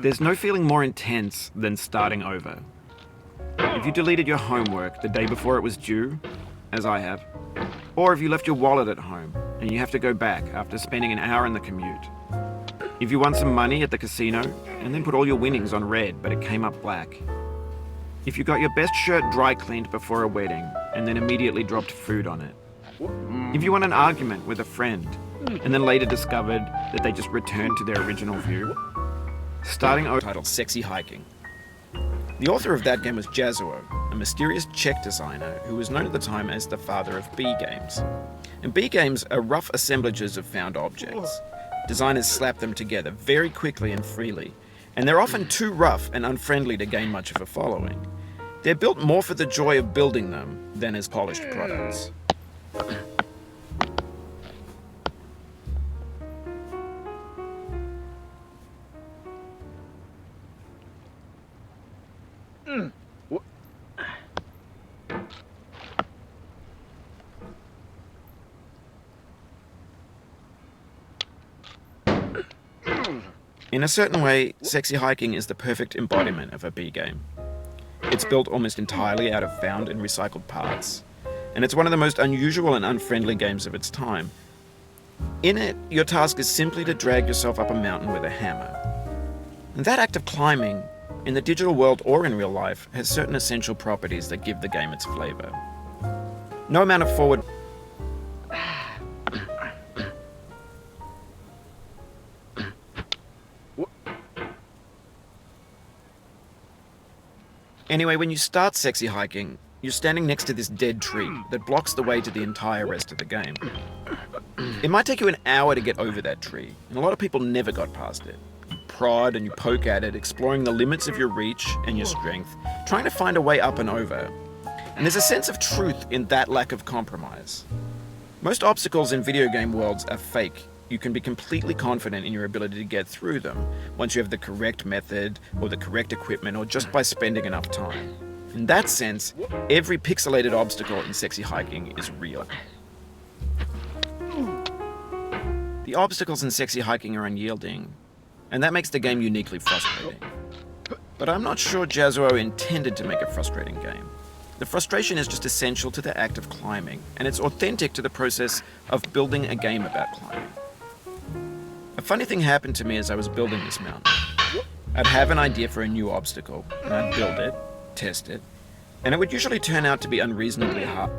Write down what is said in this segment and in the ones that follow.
There's no feeling more intense than starting over. If you deleted your homework the day before it was due, as I have, or if you left your wallet at home and you have to go back after spending an hour in the commute. If you won some money at the casino and then put all your winnings on red but it came up black. If you got your best shirt dry cleaned before a wedding and then immediately dropped food on it. If you won an argument with a friend and then later discovered that they just returned to their original view. Starting over, titled Sexy Hiking. The author of that game was Jazzuo, a mysterious Czech designer who was known at the time as the father of B games. And B games are rough assemblages of found objects. Designers slap them together very quickly and freely, and they're often too rough and unfriendly to gain much of a following. They're built more for the joy of building them than as polished products. In a certain way, Sexy Hiking is the perfect embodiment of a B game. It's built almost entirely out of found and recycled parts, and it's one of the most unusual and unfriendly games of its time. In it, your task is simply to drag yourself up a mountain with a hammer. And that act of climbing, in the digital world or in real life, has certain essential properties that give the game its flavor. No amount of forward... Anyway, when you start Sexy Hiking, you're standing next to this dead tree that blocks the way to the entire rest of the game. It might take you an hour to get over that tree, and a lot of people never got past it. You prod and you poke at it, exploring the limits of your reach and your strength, trying to find a way up and over. And there's a sense of truth in that lack of compromise. Most obstacles in video game worlds are fake. You can be completely confident in your ability to get through them once you have the correct method or the correct equipment or just by spending enough time. In that sense, every pixelated obstacle in Sexy Hiking is real. The obstacles in Sexy Hiking are unyielding, and that makes the game uniquely frustrating. But I'm not sure Jazzuo intended to make a frustrating game. The frustration is just essential to the act of climbing, and it's authentic to the process of building a game about climbing. A funny thing happened to me as I was building this mountain. I'd have an idea for a new obstacle, and I'd build it, test it, and it would usually turn out to be unreasonably hard.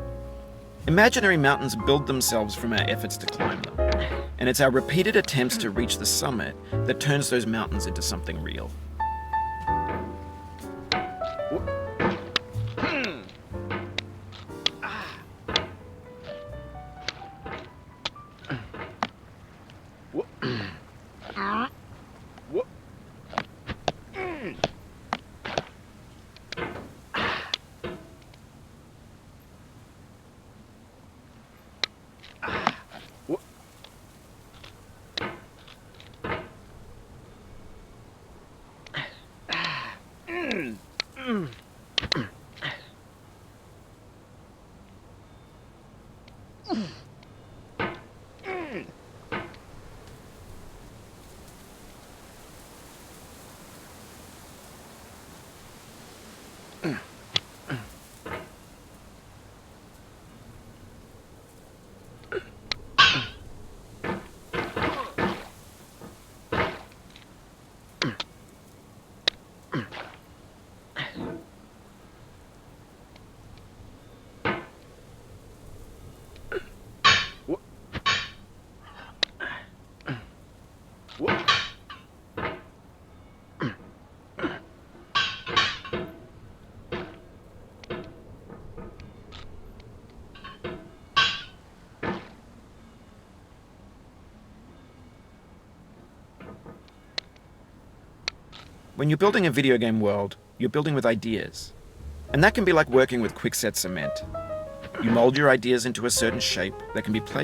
Imaginary mountains build themselves from our efforts to climb them, and it's our repeated attempts to reach the summit that turns those mountains into something real. When you're building a video game world, you're building with ideas. And that can be like working with quickset cement. You mold your ideas into a certain shape that can be played